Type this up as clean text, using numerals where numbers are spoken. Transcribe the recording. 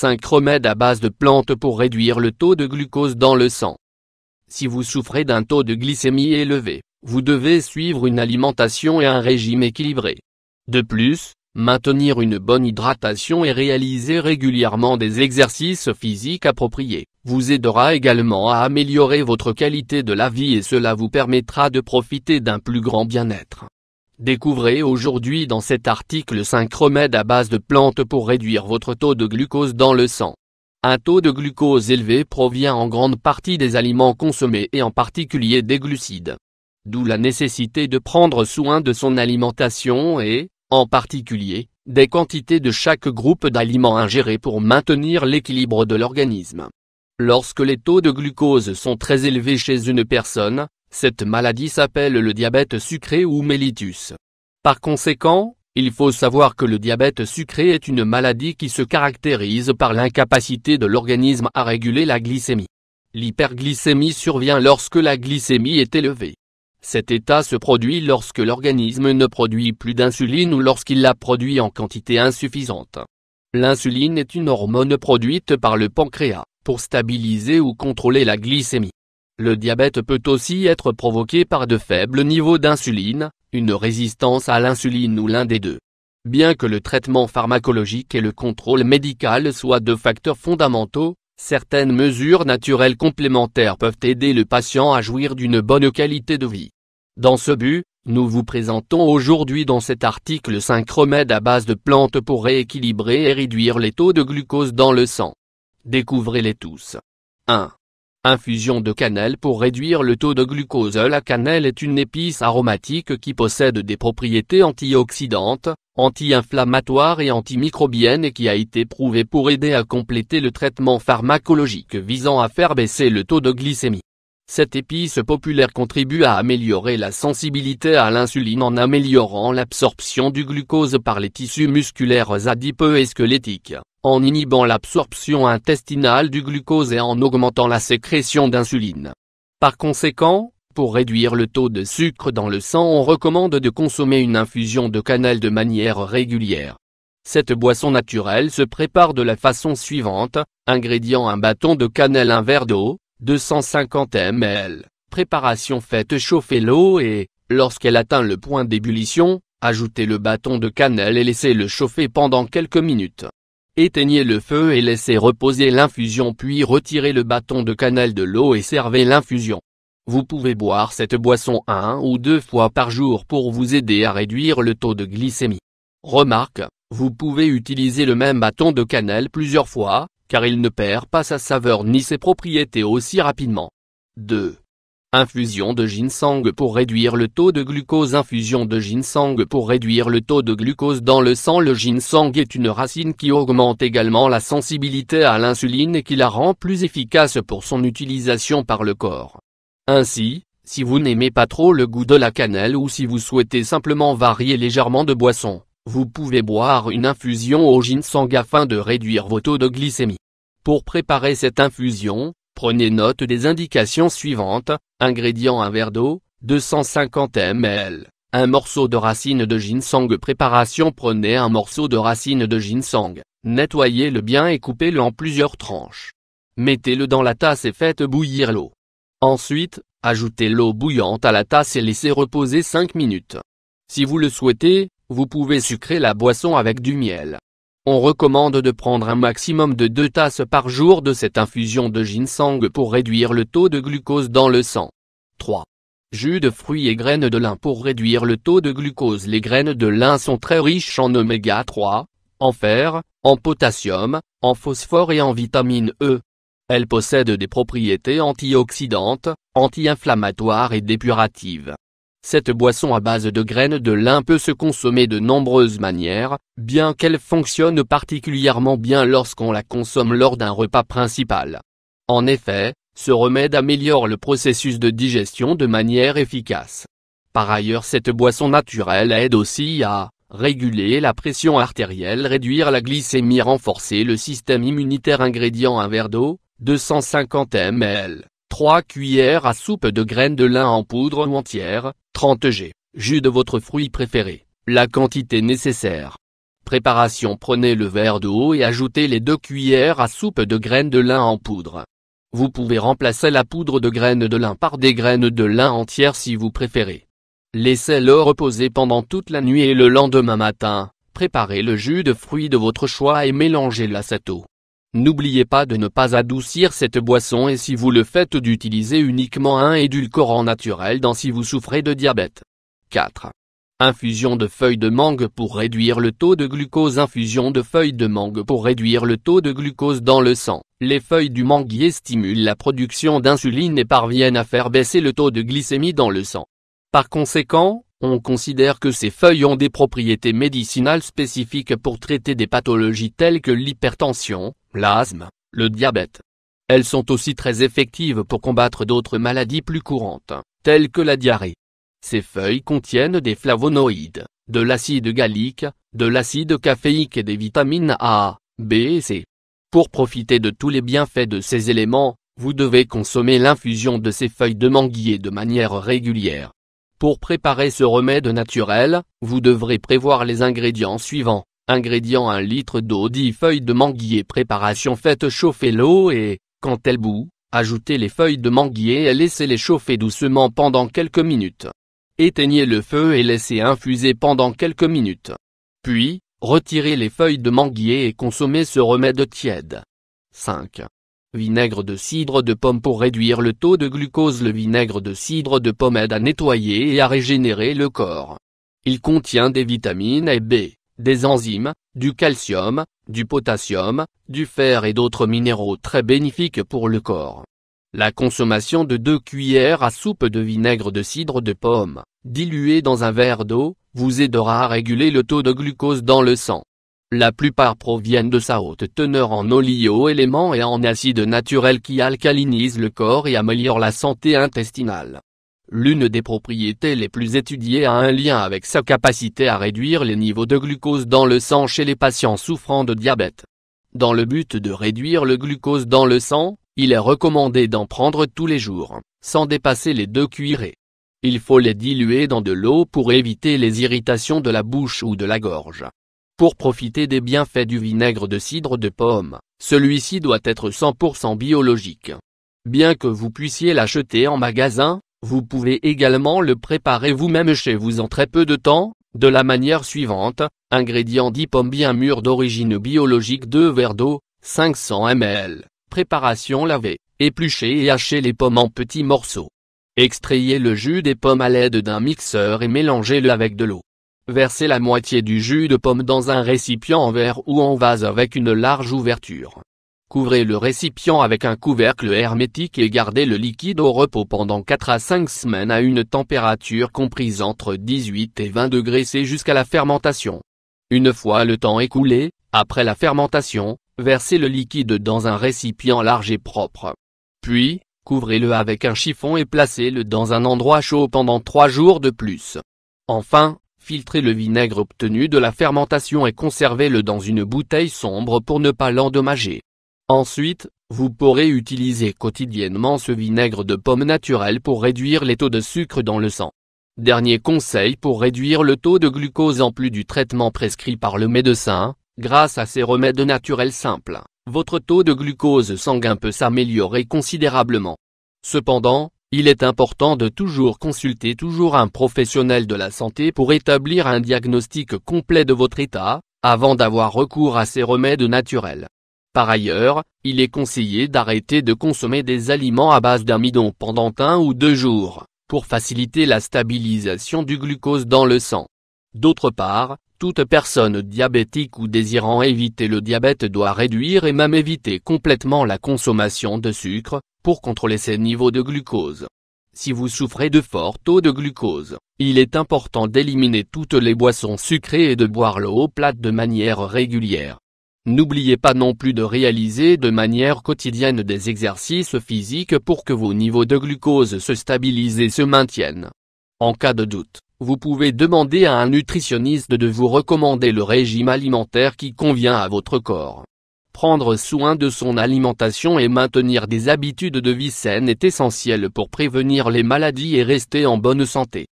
5 remèdes à base de plantes pour réduire le taux de glucose dans le sang. Si vous souffrez d'un taux de glycémie élevé, vous devez suivre une alimentation et un régime équilibré. De plus, maintenir une bonne hydratation et réaliser régulièrement des exercices physiques appropriés vous aidera également à améliorer votre qualité de la vie et cela vous permettra de profiter d'un plus grand bien-être. Découvrez aujourd'hui dans cet article 5 remèdes à base de plantes pour réduire votre taux de glucose dans le sang. Un taux de glucose élevé provient en grande partie des aliments consommés et en particulier des glucides. D'où la nécessité de prendre soin de son alimentation et, en particulier, des quantités de chaque groupe d'aliments ingérés pour maintenir l'équilibre de l'organisme. Lorsque les taux de glucose sont très élevés chez une personne, cette maladie s'appelle le diabète sucré ou mellitus. Par conséquent, il faut savoir que le diabète sucré est une maladie qui se caractérise par l'incapacité de l'organisme à réguler la glycémie. L'hyperglycémie survient lorsque la glycémie est élevée. Cet état se produit lorsque l'organisme ne produit plus d'insuline ou lorsqu'il la produit en quantité insuffisante. L'insuline est une hormone produite par le pancréas pour stabiliser ou contrôler la glycémie. Le diabète peut aussi être provoqué par de faibles niveaux d'insuline, une résistance à l'insuline ou l'un des deux. Bien que le traitement pharmacologique et le contrôle médical soient deux facteurs fondamentaux, certaines mesures naturelles complémentaires peuvent aider le patient à jouir d'une bonne qualité de vie. Dans ce but, nous vous présentons aujourd'hui dans cet article 5 remèdes à base de plantes pour rééquilibrer et réduire les taux de glucose dans le sang. Découvrez-les tous. 1. Infusion de cannelle pour réduire le taux de glucose. La cannelle est une épice aromatique qui possède des propriétés antioxydantes, anti-inflammatoires et antimicrobiennes et qui a été prouvée pour aider à compléter le traitement pharmacologique visant à faire baisser le taux de glycémie. Cette épice populaire contribue à améliorer la sensibilité à l'insuline en améliorant l'absorption du glucose par les tissus musculaires adipeux et squelettiques, en inhibant l'absorption intestinale du glucose et en augmentant la sécrétion d'insuline. Par conséquent, pour réduire le taux de sucre dans le sang, on recommande de consommer une infusion de cannelle de manière régulière. Cette boisson naturelle se prépare de la façon suivante: ingrédients: un bâton de cannelle, un verre d'eau, 250 ml. Préparation: faites chauffer l'eau et, lorsqu'elle atteint le point d'ébullition, ajoutez le bâton de cannelle et laissez-le chauffer pendant quelques minutes. Éteignez le feu et laissez reposer l'infusion puis retirez le bâton de cannelle de l'eau et servez l'infusion. Vous pouvez boire cette boisson 1 ou 2 fois par jour pour vous aider à réduire le taux de glycémie. Remarque, vous pouvez utiliser le même bâton de cannelle plusieurs fois, car il ne perd pas sa saveur ni ses propriétés aussi rapidement. 2. Infusion de ginseng pour réduire le taux de glucose. Infusion de ginseng pour réduire le taux de glucose dans le sang. Le ginseng est une racine qui augmente également la sensibilité à l'insuline et qui la rend plus efficace pour son utilisation par le corps. Ainsi, si vous n'aimez pas trop le goût de la cannelle ou si vous souhaitez simplement varier légèrement de boisson, vous pouvez boire une infusion au ginseng afin de réduire vos taux de glycémie. Pour préparer cette infusion, prenez note des indications suivantes: ingrédients: un verre d'eau, 250 ml, un morceau de racine de ginseng. Préparation: prenez un morceau de racine de ginseng, nettoyez-le bien et coupez-le en plusieurs tranches. Mettez-le dans la tasse et faites bouillir l'eau. Ensuite, ajoutez l'eau bouillante à la tasse et laissez reposer 5 minutes. Si vous le souhaitez, vous pouvez sucrer la boisson avec du miel. On recommande de prendre un maximum de 2 tasses par jour de cette infusion de ginseng pour réduire le taux de glucose dans le sang. 3. Jus de fruits et graines de lin pour réduire le taux de glucose. Les graines de lin sont très riches en oméga 3, en fer, en potassium, en phosphore et en vitamine E. Elles possèdent des propriétés antioxydantes, anti-inflammatoires et dépuratives. Cette boisson à base de graines de lin peut se consommer de nombreuses manières, bien qu'elle fonctionne particulièrement bien lorsqu'on la consomme lors d'un repas principal. En effet, ce remède améliore le processus de digestion de manière efficace. Par ailleurs, cette boisson naturelle aide aussi à réguler la pression artérielle, réduire la glycémie, renforcer le système immunitaire. Ingrédients: un verre d'eau, 250 ml, 3 cuillères à soupe de graines de lin en poudre ou entière, 30 g, jus de votre fruit préféré, la quantité nécessaire. Préparation: prenez le verre d'eau et ajoutez les 2 cuillères à soupe de graines de lin en poudre. Vous pouvez remplacer la poudre de graines de lin par des graines de lin entières si vous préférez. Laissez-le reposer pendant toute la nuit et le lendemain matin, préparez le jus de fruits de votre choix et mélangez-le à cette eau. N'oubliez pas de ne pas adoucir cette boisson et si vous le faites d'utiliser uniquement un édulcorant naturel si vous souffrez de diabète. 4. Infusion de feuilles de mangue pour réduire le taux de glucose. Infusion de feuilles de mangue pour réduire le taux de glucose dans le sang. Les feuilles du manguier stimulent la production d'insuline et parviennent à faire baisser le taux de glycémie dans le sang. Par conséquent, on considère que ces feuilles ont des propriétés médicinales spécifiques pour traiter des pathologies telles que l'hypertension, l'asthme, le diabète. Elles sont aussi très effectives pour combattre d'autres maladies plus courantes, telles que la diarrhée. Ces feuilles contiennent des flavonoïdes, de l'acide gallique, de l'acide caféique et des vitamines A, B et C. Pour profiter de tous les bienfaits de ces éléments, vous devez consommer l'infusion de ces feuilles de manguier de manière régulière. Pour préparer ce remède naturel, vous devrez prévoir les ingrédients suivants. Ingrédients: 1 litre d'eau, 10 feuilles de manguier. Préparation: faites chauffer l'eau et, quand elle bout, ajoutez les feuilles de manguier et laissez-les chauffer doucement pendant quelques minutes. Éteignez le feu et laissez infuser pendant quelques minutes. Puis, retirez les feuilles de manguier et consommez ce remède tiède. 5. Vinaigre de cidre de pomme pour réduire le taux de glucose. Le vinaigre de cidre de pomme aide à nettoyer et à régénérer le corps. Il contient des vitamines A et B, des enzymes, du calcium, du potassium, du fer et d'autres minéraux très bénéfiques pour le corps. La consommation de 2 cuillères à soupe de vinaigre de cidre de pomme, dilué dans un verre d'eau, vous aidera à réguler le taux de glucose dans le sang. La plupart proviennent de sa haute teneur en oligo-éléments et en acides naturels qui alcalinisent le corps et améliorent la santé intestinale. L'une des propriétés les plus étudiées a un lien avec sa capacité à réduire les niveaux de glucose dans le sang chez les patients souffrant de diabète. Dans le but de réduire le glucose dans le sang, il est recommandé d'en prendre tous les jours, sans dépasser les 2 cuillerées. Il faut les diluer dans de l'eau pour éviter les irritations de la bouche ou de la gorge. Pour profiter des bienfaits du vinaigre de cidre de pomme, celui-ci doit être 100% biologique. Bien que vous puissiez l'acheter en magasin, vous pouvez également le préparer vous-même chez vous en très peu de temps, de la manière suivante. Ingrédients: 10 pommes bien mûres d'origine biologique, 2 verres d'eau, 500 ml. Préparation: laver, éplucher et hacher les pommes en petits morceaux. Extrayez le jus des pommes à l'aide d'un mixeur et mélangez-le avec de l'eau. Versez la moitié du jus de pomme dans un récipient en verre ou en vase avec une large ouverture. Couvrez le récipient avec un couvercle hermétique et gardez le liquide au repos pendant 4 à 5 semaines à une température comprise entre 18 et 20 degrés C jusqu'à la fermentation. Une fois le temps écoulé, après la fermentation, versez le liquide dans un récipient large et propre. Puis, couvrez-le avec un chiffon et placez-le dans un endroit chaud pendant 3 jours de plus. Enfin, filtrez le vinaigre obtenu de la fermentation et conservez-le dans une bouteille sombre pour ne pas l'endommager. Ensuite, vous pourrez utiliser quotidiennement ce vinaigre de pomme naturel pour réduire les taux de sucre dans le sang. Dernier conseil pour réduire le taux de glucose en plus du traitement prescrit par le médecin, grâce à ces remèdes naturels simples, votre taux de glucose sanguin peut s'améliorer considérablement. Cependant, il est important de consulter un professionnel de la santé pour établir un diagnostic complet de votre état, avant d'avoir recours à ces remèdes naturels. Par ailleurs, il est conseillé d'arrêter de consommer des aliments à base d'amidon pendant 1 ou 2 jours, pour faciliter la stabilisation du glucose dans le sang. D'autre part, toute personne diabétique ou désirant éviter le diabète doit réduire et même éviter complètement la consommation de sucre, pour contrôler ses niveaux de glucose. Si vous souffrez de forts taux de glucose, il est important d'éliminer toutes les boissons sucrées et de boire l'eau plate de manière régulière. N'oubliez pas non plus de réaliser de manière quotidienne des exercices physiques pour que vos niveaux de glucose se stabilisent et se maintiennent. En cas de doute, vous pouvez demander à un nutritionniste de vous recommander le régime alimentaire qui convient à votre corps. Prendre soin de son alimentation et maintenir des habitudes de vie saines est essentiel pour prévenir les maladies et rester en bonne santé.